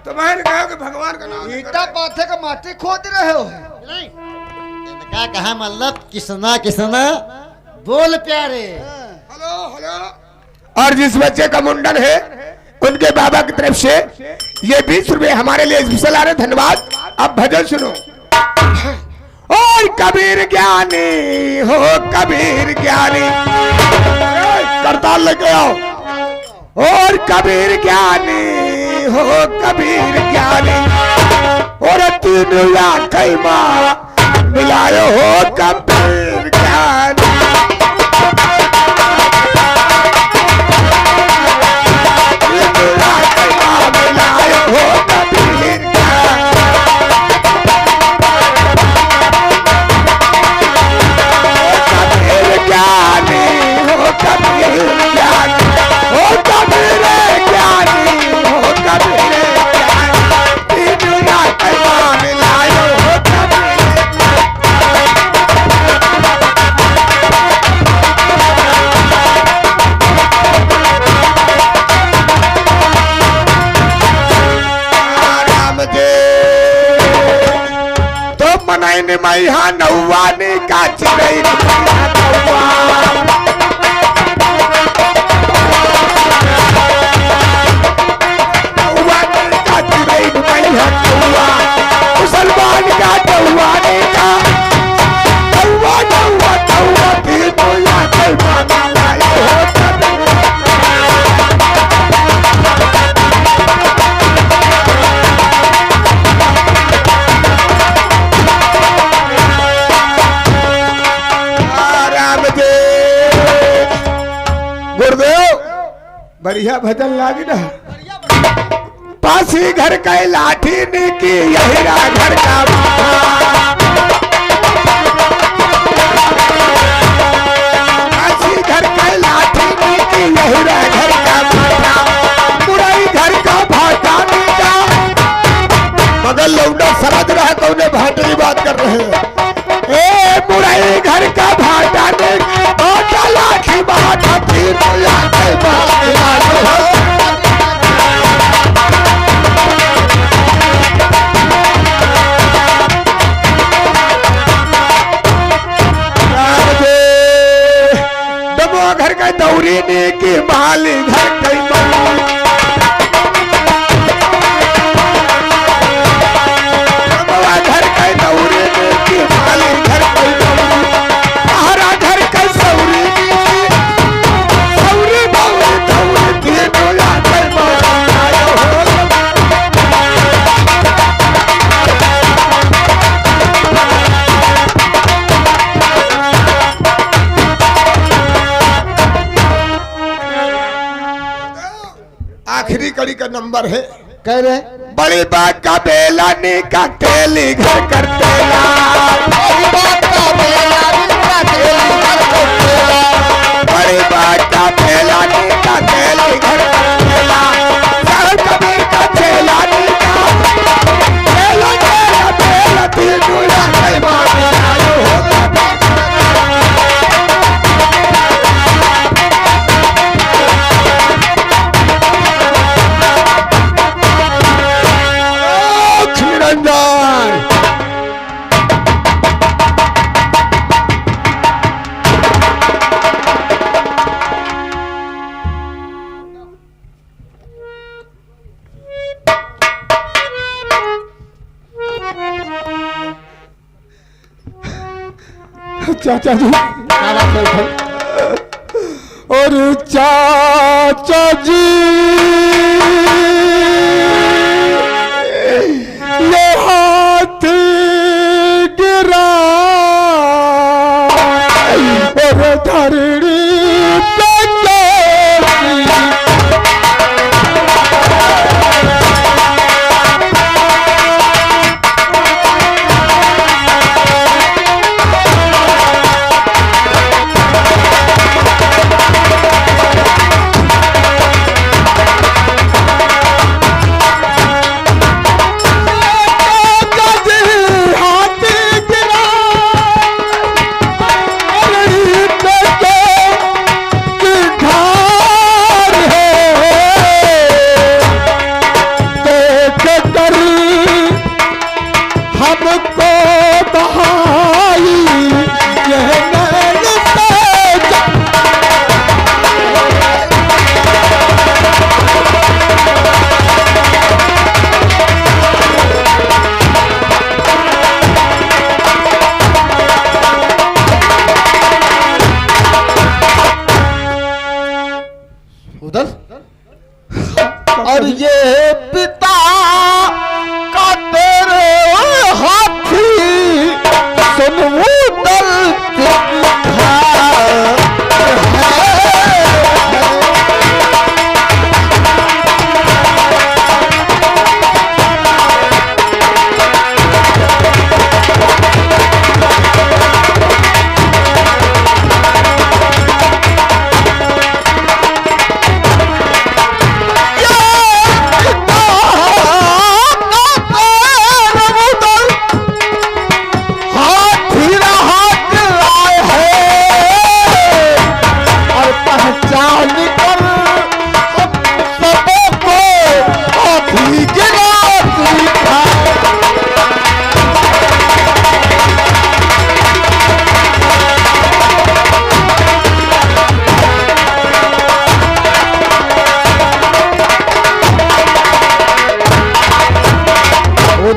तुम्हारे कहो कि भगवान का नाम ईटा पाथे का माटी खोद रहे हो। नहीं इनका कहा मतलब किसना किसना बोल प्यारे। Hello hello. और जिस बच्चे का मुंडन है उनके बाबा की तरफ से ये 20 रुपए हमारे लिए स्पेशल आ रहे, धन्यवाद। अब भजन सुनो। और कबीर ज्ञानी हो कबीर ज्ञानी, करताल लेके आओ। और कबीर ज्ञानी हो कबीर ज्ञानी, और तीनों आंखें मां मिलायो हो कबीर ज्ञानी। मैया नौवा ने का चिड़ै मुसलमान का नौवा ने का नौवा नौवा नौवा बढ़िया भजन लागी ना। पासी घर का लाठी ने की यहीरा घर का पासी घर का लाठी ने की यहीरा घर का बुराई घर का भाटा ने का, मगर लौंडा समझ रहा तो उन्हें भाटे की बात कर रहे हैं। ए बुराई घर का भाटा ने भाटा लाठी भाटा तीर घर का दौरी ने के माली घर कई घर का दौरी ने के माली घर कई हरा घर का सौरी सौरी दौरी दौरी के डोला कर आखिरी कड़ी का नंबर है। कह रहे बड़ी बात का बेला ने का तेली घर करते बड़ी बात का बेला ने का तेली घर कबीर का चेला ने का बेला बेला बेला तीर डोला कई मारे आयो चाचा जी और चाचा जी ये हाथ गिरा और धरणी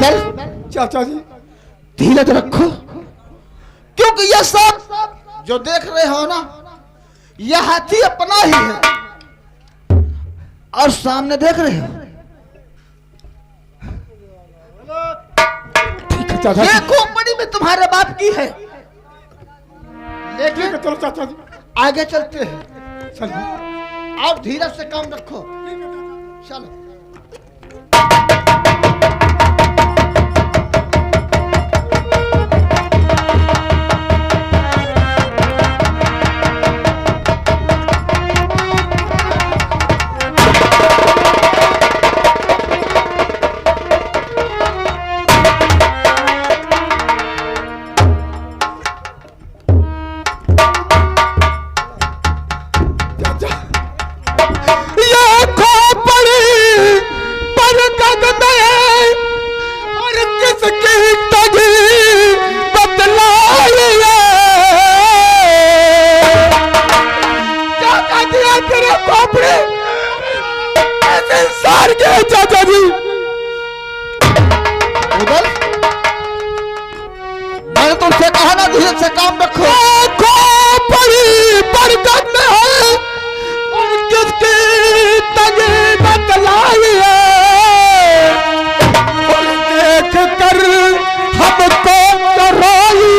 उधर चाचा जी धीरज रखो, क्योंकि यह सब जो देख रहे हो ना, यह हाथी अपना ही है। और सामने देख रहे हो, ठीक है चाचा ये जी, खोपड़ी में तुम्हारे बाप की है, ठीक है लेकिन चलो चाचा जी आगे चलते हैं। चलिए। और धीरज से काम रखो, चलो। चाचा जी उधर मैंने तुमसे कहा ना, धीरज से काम रखो। बड़ी बरकत में है और किसकी तगी बतलाई है, और देख कर हमको डराई।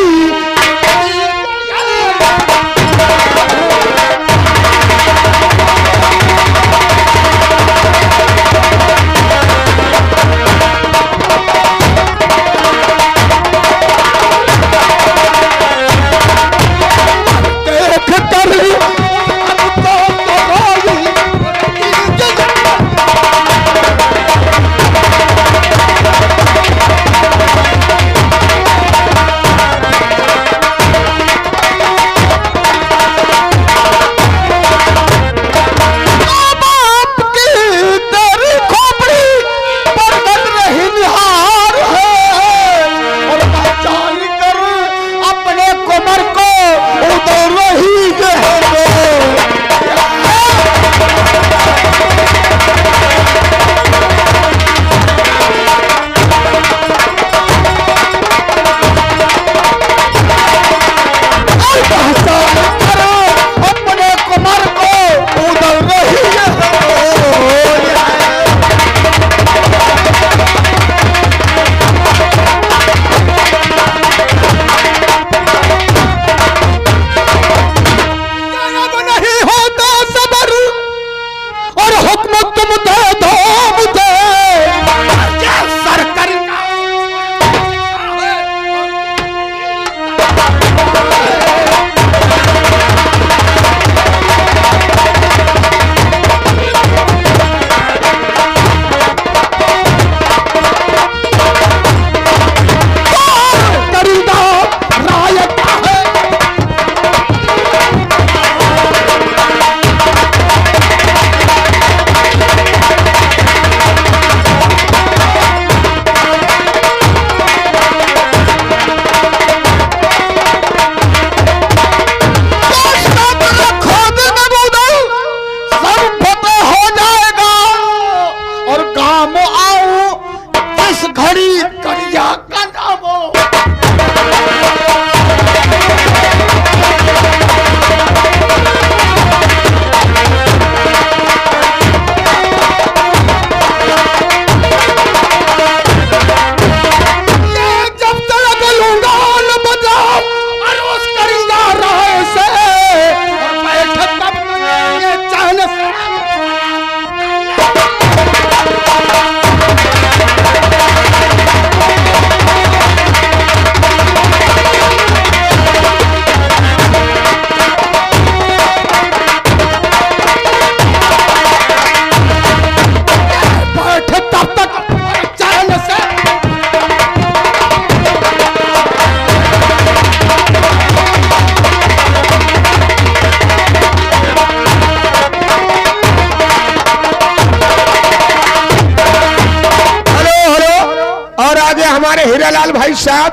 हमारे हीरालाल भाई साहब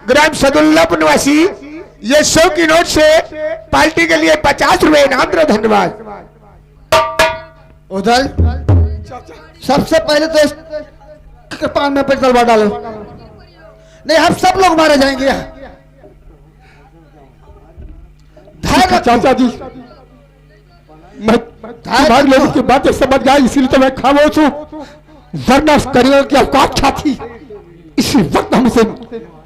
ग्राम सदुल्लापुर निवासी ये 100 की नोट से पार्टी के लिए 50 रुपए इनाम दो। धन्यवाद। उधर सबसे पहले तो कृपान में तलवार डालो, नहीं हम सब लोग मारे जाएंगे यहाँ। धैर्य रखो। चाचा जी, मैं तुम्हारे लोगों की बातें समझ गया, इसीलिए तो मैं खामोश हूँ, वरना करियर की औकात क्या थी। इसी वक्त हम उसे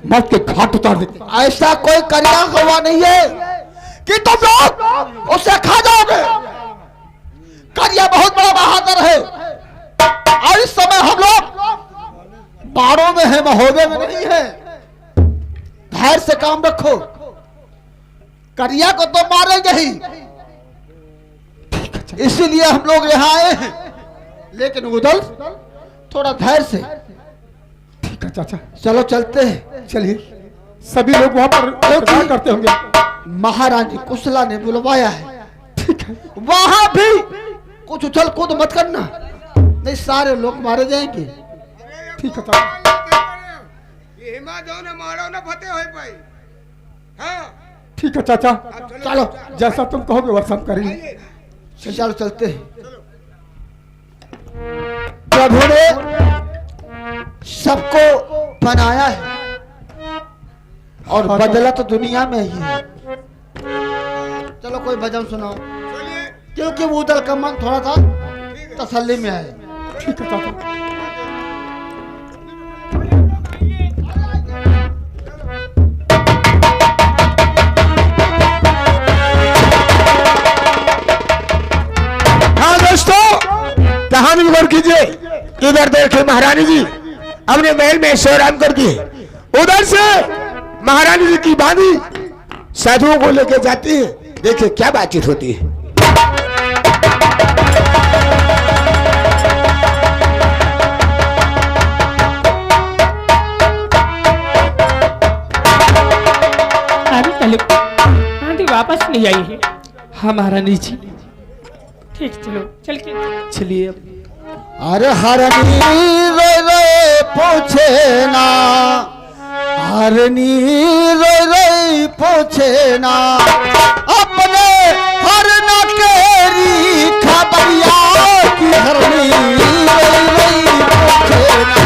मौत के घाट उतार देते। ऐसा कोई करिया हुआ नहीं है कि तुम लोग उसे खा जाओगे। करिया बहुत बड़ा बहादुर है और इस समय हम लोग बाड़ों में है, महोबे में नहीं है। धैर्य से काम रखो, करिया को तो मारेंगे ही, इसीलिए हम लोग यहाँ आए हैं। लेकिन उदल थोड़ा धैर्य से। ठीक है चाचा, चलो चलते हैं। चलिए। सभी लोग वहां पर इंतजार करते होंगे। महारानी कुशला ने बुलवाया है। ठीक है। वहां भी कुछ उछल कूद मत करना, नहीं सारे लोग मारे जाएंगे। ठीक है चाचा। ये हिमा जो न मारो न फतेह होए पाई। हाँ ठीक है चाचा, चलो जैसा तुम कहोगे वैसा हम करेंगे। चलो चलते हैं। प्रभु ने सबको बनाया है और बदला तो दुनिया में ही है। चलो कोई भजन सुनाओ, चलिए। क्योंकि वो उदल का मन थोड़ा था तसल्ली में आए। ठीक है चाचा। हाँ दोस्तों, कहानी गौर कीजिए। इधर देखे महारानी जी अपने महल में शोराम कर दिए, उधर से महारानी जी की बांधी साधुओं को लेकर जाती है। देखिए क्या बातचीत होती है। अभी तक आंधी वापस नहीं आई है। हाँ महारानी जी। ठीक, चलो चल के चलिए। अरे हरनी रे रे पूछे ना, हरनी रे रे पूछे ना, अपने हरन केरी खबरिया की। हरनी रे रे पूछे ना।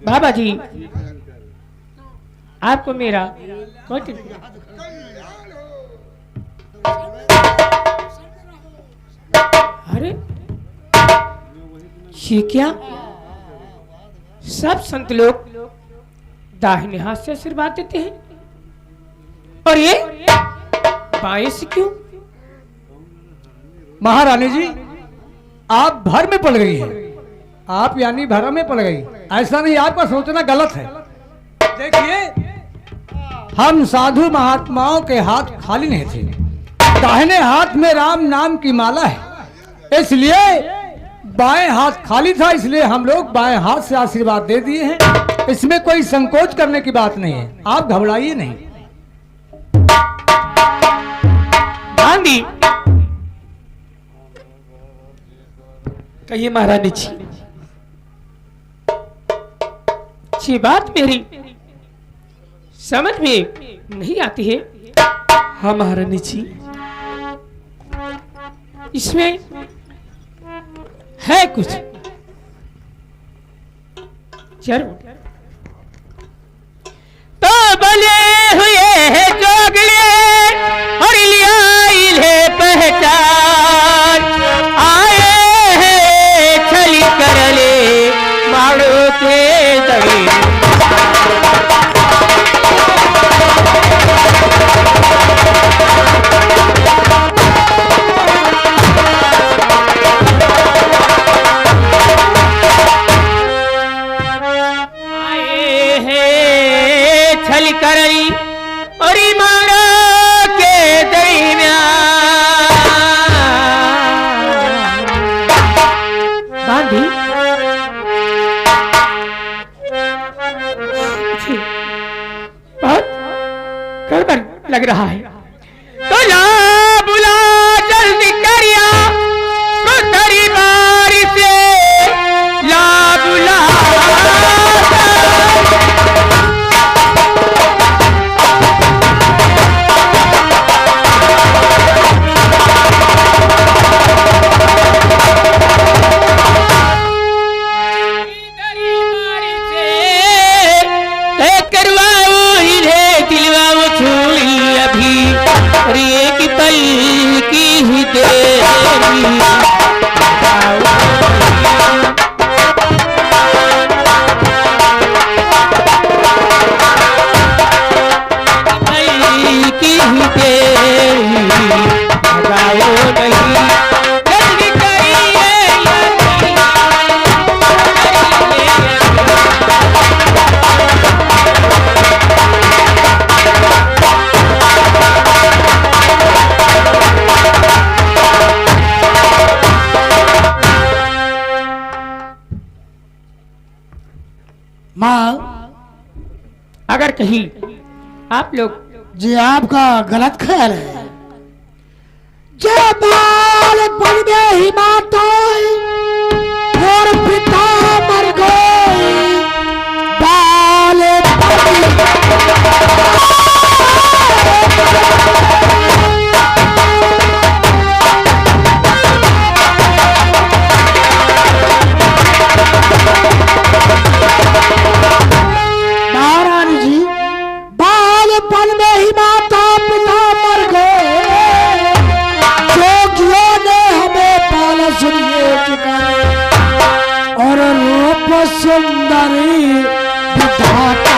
बाबा जी, आपको मेरा बहुत अरे ये क्या? सब संत लोग दाहिने हाथ से आशीर्वाद देते हैं और ये बाएं से क्यों? महारानी जी, आप भर में पड़ गई हैं। आप यानी भरा में पड़ गई। ऐसा नहीं, आपका सोचना गलत है। देखिए, हम साधु महात्माओं के हाथ खाली नहीं थे। दाहिने हाथ में राम नाम की माला है, इसलिए बाएं हाथ खाली था, इसलिए हम लोग बाएं हाथ से आशीर्वाद दे दिए हैं। इसमें कोई संकोच करने की बात नहीं है, आप घबराइए नहीं। गांधी कहिए महारानी जी, ये बात मेरी समझ में नहीं आती है। हाँ महारानी जी, इसमें है कुछ जरूर। तो बने हुए है जोगले और लिया इन्हें पहचान, आए हैं छली कर ले मारो के दरी। करली और मारा के दरमियान बांधी बहुत गड़बड़ लग रहा है। तो ला बुला जल्दी करिया तो तेरी बारी से ला बुला अगर कहीं आप लोग जी आपका गलत ख्याल है। जब बाल पड़ गए ही माता और पिता मर गए बाल सुंदरी विधाता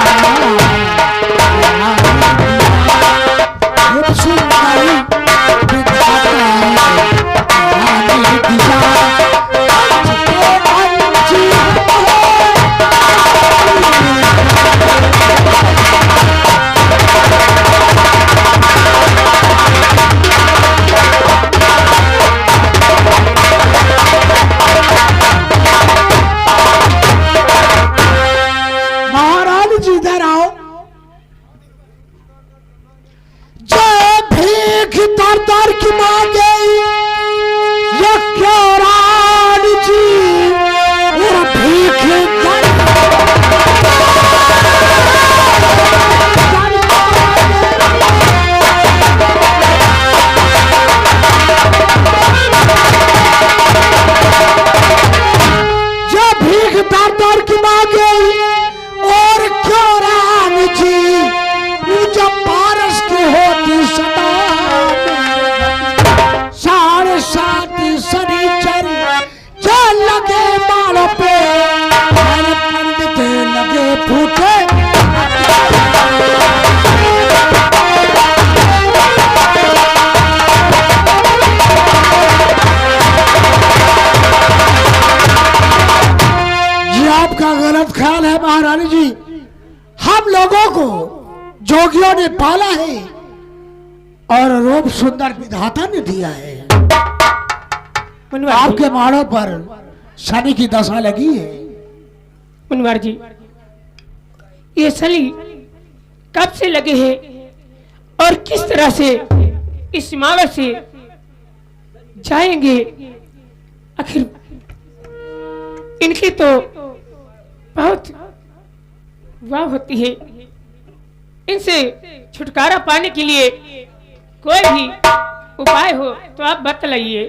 सुंदरी ख्याल है महारानी जी, हम लोगों को जोगियों ने पाला है और रूप सुंदर विधाता ने दिया है। आपके माड़ों पर शनि की दशा लगी है। मुनवर जी, ये शनि कब से लगे हैं और किस तरह से इस माड़ा से जाएंगे? आखिर इनकी तो बहुत वाह होती है। इनसे छुटकारा पाने के लिए कोई भी उपाय हो तो आप बतलाइए।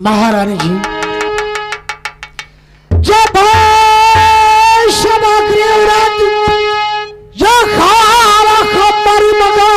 महारानी जी जब समग्री व्रत जो खारा खबर मगा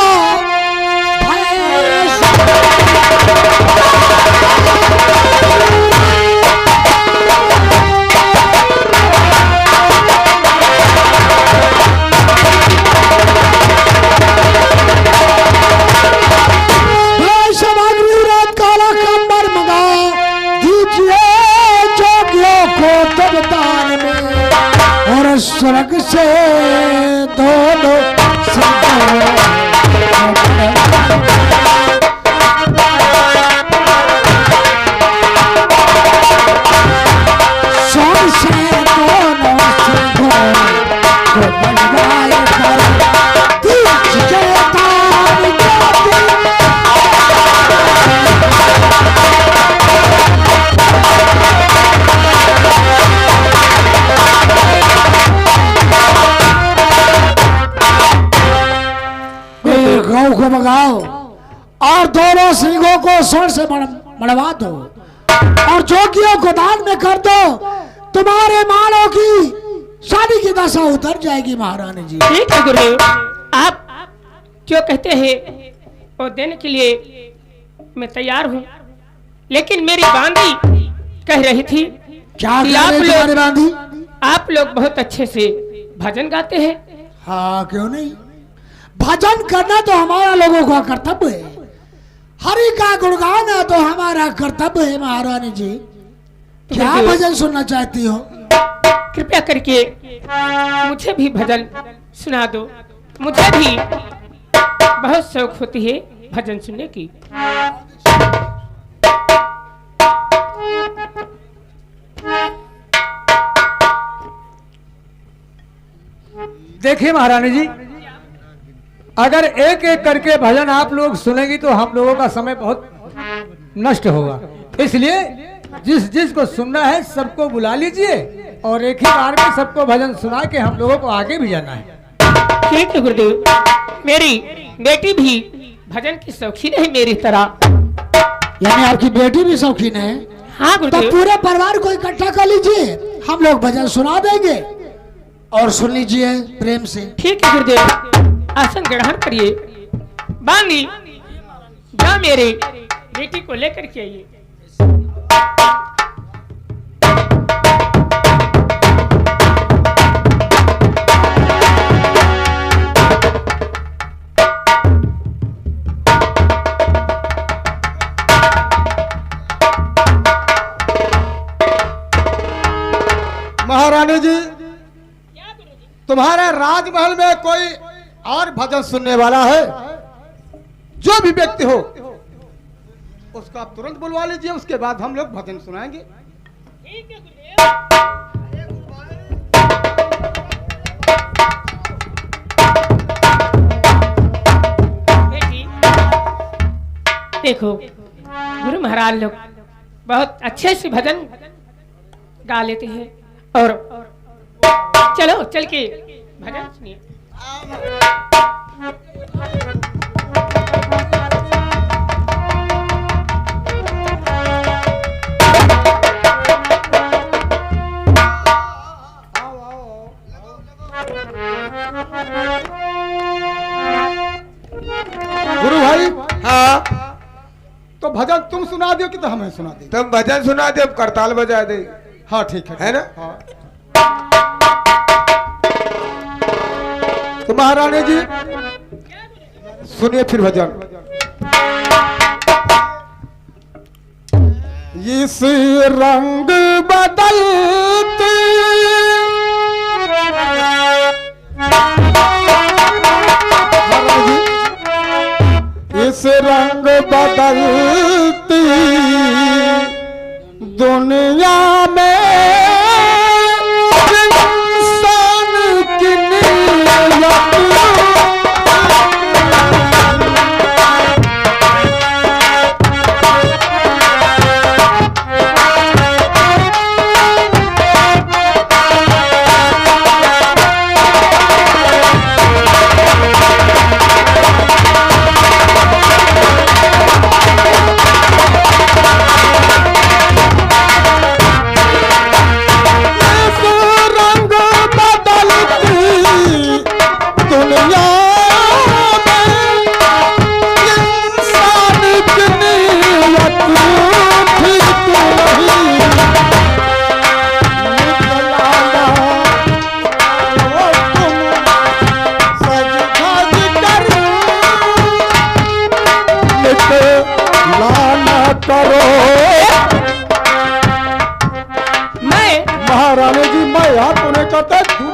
स्वर्ग से दोनों स्वर्ग से दोनों को बनवाए कर दीजिए दान ज्योति। गौ को भगाओ और दोनों सिंहों को स्वर्ण से मड़वा दो और जोगियों को दान में कर दो। तुम्हारे मालों की शादी की दशा उतर जाएगी महारानी जी। ठीक है गुरुदेव, आप जो कहते हैं वो देने के लिए मैं तैयार हूँ, लेकिन मेरी बांदी कह रही थी क्या कि कह रही तुम्हारी बांधी? आप लोग बहुत अच्छे से भजन गाते हैं। हाँ क्यों नहीं, भजन करना तो हमारा लोगों का कर्तव्य है। हरि का गुणगान है तो हमारा कर्तव्य है महारानी जी। क्या भजन सुनना चाहती हो? कृपया करके मुझे भी भजन सुना दो, मुझे भी बहुत शौक होती है भजन सुनने की। देखिए महारानी जी, अगर एक एक करके भजन आप लोग सुनेंगी तो हम लोगों का समय बहुत नष्ट होगा। इसलिए जिस जिस को सुनना है सबको बुला लीजिए और एक ही बार में सबको भजन सुना के हम लोगों को आगे भी जाना है। ठीक है गुरुदेव, मेरी बेटी भी भजन की शौकीन है मेरी तरह। यानी आपकी बेटी भी शौकीन है? हाँ तो गुरुदेव। पूरे परिवार को इकट्ठा कर लीजिए, हम लोग भजन सुना देंगे और सुन लीजिए प्रेम से। ठीक है गुरुदेव, आसन ग्रहण करिए। बानी जा मेरे बेटी को लेकर के आइए। महारानी जी, तुम्हारे राजमहल में कोई और भजन सुनने वाला है? जो भी व्यक्ति हो उसको आप तुरंत बुलवा लीजिए, उसके बाद हम लोग भजन सुनाएंगे। ठीक है गुरुदेव। बेटी, देखो गुरु महाराज लोग बहुत अच्छे से भजन गा लेते हैं और चलो चल के भजन सुनिए। गुरु भाई, हाँ तो भजन तुम सुना दो कि तो हमें सुना दे? तुम भजन सुना दे, अब करताल बजा दे। हाँ ठीक है ना? हाँ। तो महारानी जी सुनिए फिर भजन। इस रंग बदलते इस रंग बदलती दुनिया में इंसान की नीयत याद तो नहीं करते